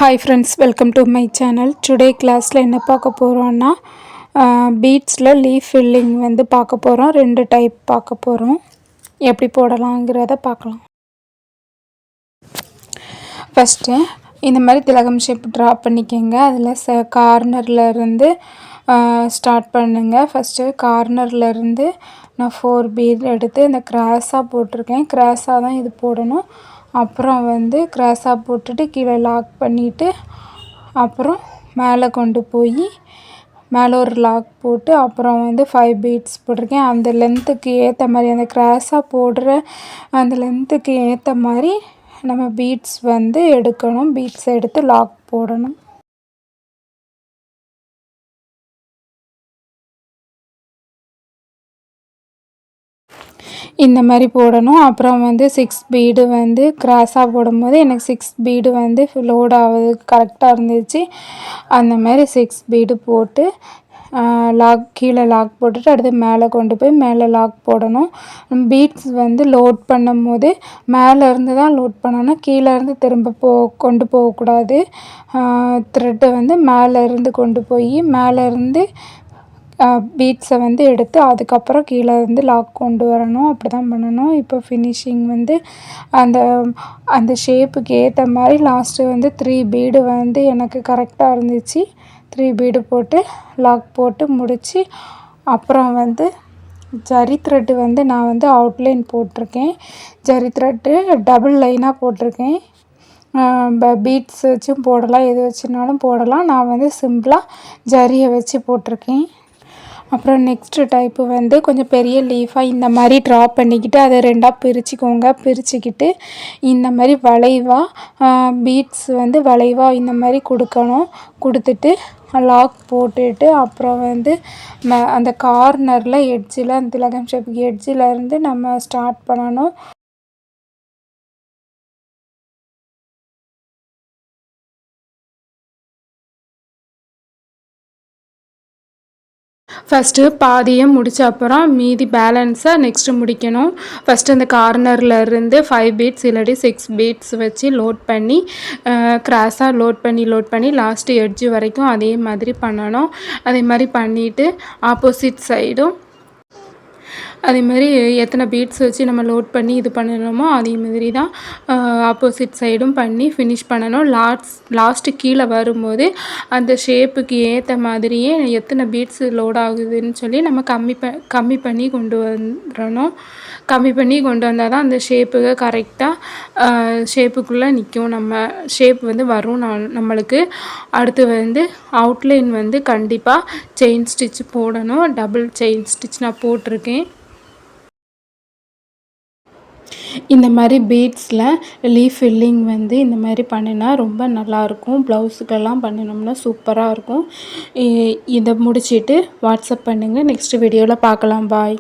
Hi friends, welcome to my channel. Today classல என்ன பார்க்க போறோம்னா beadsல leaf filling வந்து பார்க்க போறோம். ரெண்டு டைப் பார்க்க போறோம். எப்படி போடலாம்ங்கறத பார்க்கலாம். ஃபர்ஸ்ட் இந்த மாதிரி திலகம் ஷேப் டிரா பண்ணிக்கங்க. அதுல கார்னர்ல இருந்து ஸ்டார்ட் பண்ணுங்க. ஃபர்ஸ்ட் கார்னர்ல இருந்து நான் 4 bead எடுத்து இந்த கிராஸா போட்டுருக்கேன். கிராஸா தான் இது போடணும். அப்புறம் வந்து கிராஸா போட்டுட்டு கீழே லாக் பண்ணிட்டு அப்புறம் மேலே கொண்டு போய் மேலே ஒரு லாக் போட்டு அப்புறம் வந்து 5 பீட்ஸ் போட்டிருக்கேன். அந்த லென்த்துக்கு ஏற்ற மாதிரி அந்த கிராஸாக போடுற அந்த லென்த்துக்கு ஏற்ற மாதிரி நம்ம பீட்ஸ் வந்து எடுக்கணும். பீட்ஸ் எடுத்து லாக் போடணும். இந்த மாதிரி போடணும். அப்புறம் வந்து 6 பீடு வந்து கிராஸாக போடும்போது எனக்கு 6 பீடு வந்து லோட் ஆகுது கரெக்டாக இருந்துச்சு. அந்த மாதிரி 6 பீடு போட்டு லாக் கீழே லாக் போட்டுட்டு அடுத்து மேலே கொண்டு போய் மேலே லாக் போடணும். பீட்ஸ் வந்து லோட் பண்ணும் போது மேலேருந்து தான் லோட் பண்ணணும். கீழேருந்து திரும்ப கொண்டு போகக்கூடாது. த்ரெட்டை வந்து மேலேருந்து கொண்டு போய் மேலேருந்து பீட்ஸை வந்து எடுத்து அதுக்கப்புறம் கீழே இருந்து லாக் கொண்டு வரணும். அப்படி தான் பண்ணணும். இப்போ ஃபினிஷிங் வந்து அந்த ஷேப்புக்கு ஏற்ற மாதிரி லாஸ்ட்டு வந்து 3 பீடு வந்து எனக்கு கரெக்டாக இருந்துச்சு. 3 பீடு போட்டு லாக் போட்டு முடித்து அப்புறம் வந்து ஜரி த்ரெட்டு வந்து நான் வந்து அவுட்லைன் போட்டிருக்கேன். ஜரி த்ரெட்டு டபுள் லைனாக போட்டிருக்கேன். பீட்ஸ் வச்சும் போடலாம், எது வச்சுனாலும் போடலாம். நான் வந்து சிம்பிளாக ஜரியை வச்சு போட்டிருக்கேன். அப்புறம் நெக்ஸ்ட்டு டைப்பு வந்து கொஞ்சம் பெரிய லீஃபாக இந்த மாதிரி ட்ரா பண்ணிக்கிட்டு அதை ரெண்டாக பிரிச்சுக்கோங்க. பிரிச்சுக்கிட்டு இந்த மாதிரி வளைவாக பீட்ஸ் வந்து வளைவாக இந்த மாதிரி கொடுக்கணும். கொடுத்துட்டு லாக் போட்டுட்டு அப்புறம் வந்து அந்த கார்னரில் எட்ஜில் அந்த திலகம் ஷேப்புக்கு எட்ஜில் இருந்து நம்ம ஸ்டார்ட் பண்ணணும். ஃபஸ்ட்டு பாதியை முடித்த அப்புறம் மீதி பேலன்ஸை நெக்ஸ்ட்டு முடிக்கணும். ஃபஸ்ட்டு அந்த கார்னரில் இருந்து 5 பீட்ஸ் இல்லாட்டி 6 பீட்ஸ் வச்சு லோட் பண்ணி கிராஸாக லோட் பண்ணி லாஸ்ட்டு எட்ஜு வரைக்கும் அதே மாதிரி பண்ணணும். அதே மாதிரி பண்ணிவிட்டு ஆப்போசிட் சைடும் அதே மாதிரி எத்தனை பீட்ஸ் வச்சு நம்ம லோட் பண்ணி இது பண்ணணுமோ அதே மாதிரி தான் ஆப்போசிட் சைடும் பண்ணி ஃபினிஷ் பண்ணணும். லாஸ்ட்டு கீழே வரும்போது அந்த ஷேப்புக்கு ஏற்ற மாதிரியே எத்தனை பீட்ஸ் லோட் ஆகுதுன்னு சொல்லி நம்ம கம்மி பண்ணி கொண்டு வந்துடணும். கம்மி பண்ணி கொண்டு வந்தால் தான் அந்த ஷேப்புக்கு கரெக்டாக ஷேப்புக்குள்ளே நிற்கும். நம்ம ஷேப் வந்து வரும் நம்மளுக்கு. அடுத்து வந்து அவுட்லைன் வந்து கண்டிப்பாக செயின் ஸ்டிச் போடணும். டபுள் செயின் ஸ்டிச் நான் போட்டிருக்கேன். இந்த மாதிரி பீட்ஸில் லீஃப் ஃபில்லிங் வந்து இந்த மாதிரி பண்ணினா ரொம்ப நல்லாயிருக்கும். ப்ளவுஸுக்கெல்லாம் பண்ணினோம்னா சூப்பராக இருக்கும். இதை முடிச்சுட்டு வாட்ஸ்அப் பண்ணுங்கள். நெக்ஸ்ட் வீடியோவில் பார்க்கலாம். பாய்.